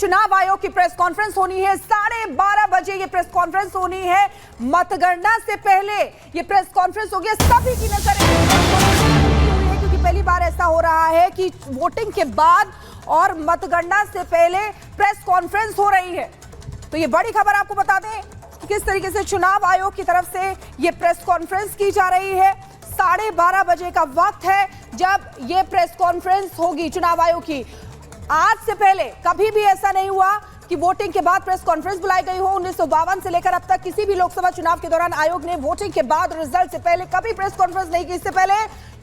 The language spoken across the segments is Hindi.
चुनाव आयोग की प्रेस कॉन्फ्रेंस होनी है, 12:30 बजे ये प्रेस कॉन्फ्रेंस होनी है। मतगणना से पहले ये प्रेस कॉन्फ्रेंस होगी। सभी की नजर क्योंकि पहली बार ऐसा हो रहा है कि वोटिंग के बाद और मतगणना से पहले प्रेस कॉन्फ्रेंस हो रही है। तो ये बड़ी खबर आपको बता दें कि किस तरीके से चुनाव आयोग की तरफ से ये प्रेस कॉन्फ्रेंस की जा रही है। 12:30 बजे का वक्त है जब ये प्रेस कॉन्फ्रेंस होगी चुनाव आयोग की। आज से पहले कभी भी ऐसा नहीं हुआ कि वोटिंग के बाद प्रेस कॉन्फ्रेंस बुलाई गई हो। 1952 से लेकर अब तक किसी भी लोकसभा चुनाव के दौरान आयोग ने वोटिंग के बाद रिजल्ट से पहले कभी प्रेस कॉन्फ्रेंस नहीं की। इससे पहले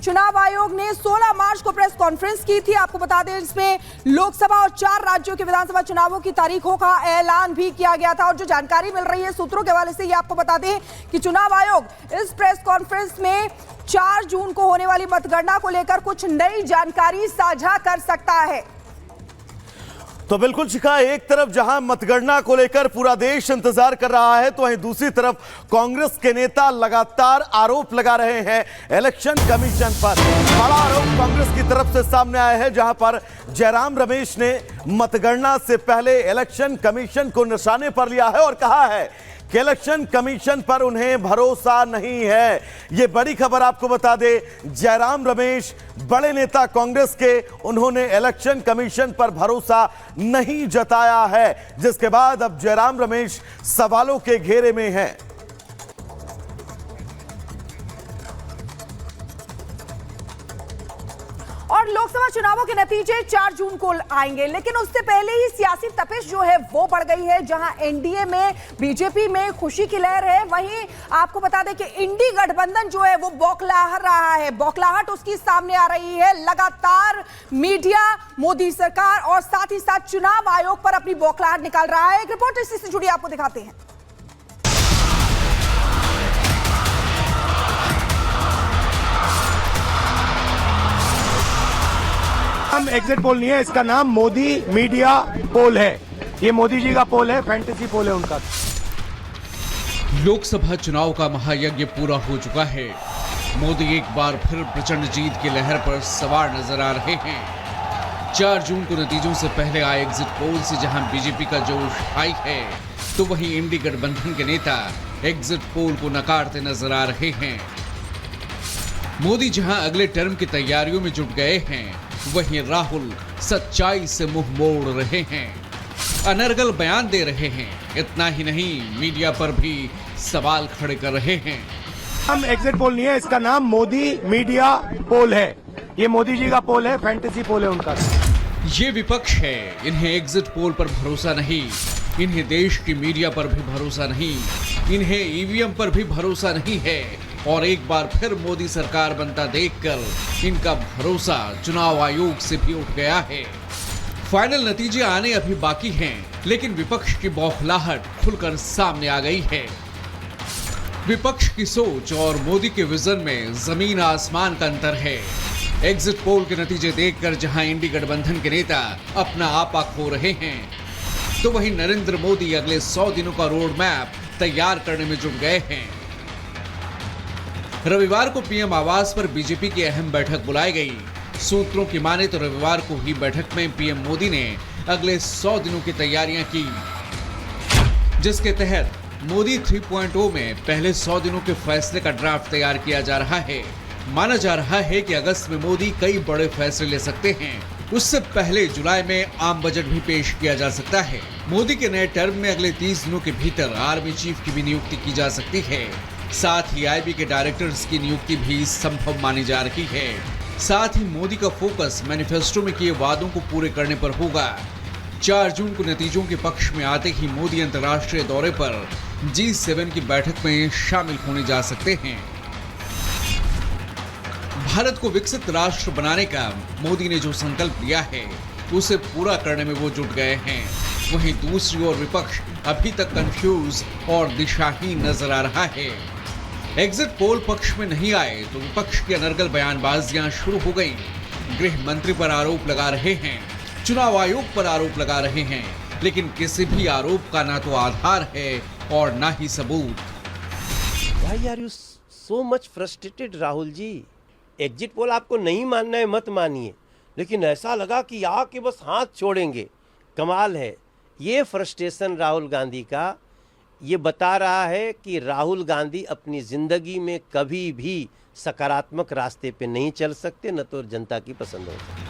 चुनाव आयोग ने 16 मार्च को प्रेस कॉन्फ्रेंस की थी। आपको बता दें इसमें लोकसभा और 4 राज्यों के विधानसभा चुनावों की तारीखों का ऐलान भी किया गया था। और जो जानकारी मिल रही है सूत्रों के हवाले से ये आपको बता दें कि चुनाव आयोग इस प्रेस कॉन्फ्रेंस में 4 जून को होने वाली मतगणना को लेकर कुछ नई जानकारी साझा कर सकता है। तो बिल्कुल शिखा, एक तरफ जहां मतगणना को लेकर पूरा देश इंतजार कर रहा है, तो वहीं दूसरी तरफ कांग्रेस के नेता लगातार आरोप लगा रहे हैं इलेक्शन कमीशन पर। बड़ा आरोप कांग्रेस की तरफ से सामने आया है, जहां पर जयराम रमेश ने मतगणना से पहले इलेक्शन कमीशन को निशाने पर लिया है और कहा है कि इलेक्शन कमीशन पर उन्हें भरोसा नहीं है। यह बड़ी खबर आपको बता दे, जयराम रमेश बड़े नेता कांग्रेस के, उन्होंने इलेक्शन कमीशन पर भरोसा नहीं जताया है, जिसके बाद अब जयराम रमेश सवालों के घेरे में हैं। और लोकसभा चुनावों के नतीजे 4 जून को आएंगे, लेकिन उससे पहले ही सियासी तपिश जो है वो बढ़ गई है। जहां एनडीए में बीजेपी में खुशी की लहर है, वहीं आपको बता दें कि इंडी गठबंधन जो है वो बौखला रहा है। बौखलाहट उसकी सामने आ रही है। लगातार मीडिया मोदी सरकार और साथ ही साथ चुनाव आयोग पर अपनी बौखलाहट निकाल रहा है। एक रिपोर्ट इसी से जुड़ी आपको दिखाते हैं। हम एग्जिट पोल नहीं है, इसका नाम मोदी मीडिया पोल है। ये मोदी जी का पोल है, फैंटेसी पोल है उनका। लोकसभा चुनाव का महायज्ञ पूरा हो चुका है। मोदी एक बार फिर प्रचंड जीत की लहर पर सवार नजर आ रहे हैं। 4 जून को नतीजों से पहले आए एग्जिट पोल से जहां बीजेपी का जोश हाई है, तो वहीं इंडी गठबंधन के नेता एग्जिट पोल को नकारते नजर आ रहे हैं। मोदी जहां अगले टर्म की तैयारियों में जुट गए हैं, वहीं राहुल सच्चाई से मुंह मोड़ रहे हैं, अनर्गल बयान दे रहे हैं। इतना ही नहीं, मीडिया पर भी सवाल खड़े कर रहे हैं। हम एग्जिट पोल नहीं है, इसका नाम मोदी मीडिया पोल है। ये मोदी जी का पोल है, फैंटेसी पोल है उनका। ये विपक्ष है, इन्हें एग्जिट पोल पर भरोसा नहीं, इन्हें देश की मीडिया पर भी भरोसा नहीं, इन्हें ईवीएम पर भी भरोसा नहीं है। और एक बार फिर मोदी सरकार बनता देखकर इनका भरोसा चुनाव आयोग से भी उठ गया है। फाइनल नतीजे आने अभी बाकी हैं, लेकिन विपक्ष की बौखलाहट खुलकर सामने आ गई है। विपक्ष की सोच और मोदी के विजन में जमीन आसमान का अंतर है। एग्जिट पोल के नतीजे देखकर जहां इंडी गठबंधन के नेता अपना आपा खो रहे हैं, तो वहीं नरेंद्र मोदी अगले 100 दिनों का रोड मैप तैयार करने में जुट गए हैं। रविवार को पीएम आवास पर बीजेपी की अहम बैठक बुलाई गई। सूत्रों की माने तो रविवार को ही बैठक में पीएम मोदी ने अगले 100 दिनों की तैयारियां की, जिसके तहत मोदी 3.0 में पहले 100 दिनों के फैसले का ड्राफ्ट तैयार किया जा रहा है। माना जा रहा है कि अगस्त में मोदी कई बड़े फैसले ले सकते हैं। उससे पहले जुलाई में आम बजट भी पेश किया जा सकता है। मोदी के नए टर्म में अगले 30 दिनों के भीतर आर्मी चीफ की भी नियुक्ति की जा सकती है। साथ ही आईबी के डायरेक्टर्स की नियुक्ति भी संभव मानी जा रही है। साथ ही मोदी का फोकस मैनिफेस्टो में किए वादों को पूरे करने पर होगा। 4 जून को नतीजों के पक्ष में आते ही मोदी अंतर्राष्ट्रीय दौरे पर G7 की बैठक में शामिल होने जा सकते हैं। भारत को विकसित राष्ट्र बनाने का मोदी ने जो संकल्प लिया है, उसे पूरा करने में वो जुट गए हैं। वहीं दूसरी ओर विपक्ष अभी तक कंफ्यूज और दिशाहीन नजर आ रहा है। एग्जिट पोल पक्ष में नहीं आए तो विपक्ष की अनर्गल बयानबाजियां शुरू हो गई। गृह मंत्री पर आरोप लगा रहे हैं, चुनाव आयोग पर आरोप लगा रहे हैं, लेकिन किसी भी आरोप का ना तो आधार है और ना ही सबूत। Why are you so much frustrated, Rahul ji? Exit poll आपको नहीं मानना है मत मानिए, लेकिन ऐसा लगा कि आके बस हाथ छोड़ेंगे। कमाल है, ये फ्रस्ट्रेशन राहुल गांधी का ये बता रहा है कि राहुल गांधी अपनी ज़िंदगी में कभी भी सकारात्मक रास्ते पे नहीं चल सकते, न तो जनता की पसंद हो सकती।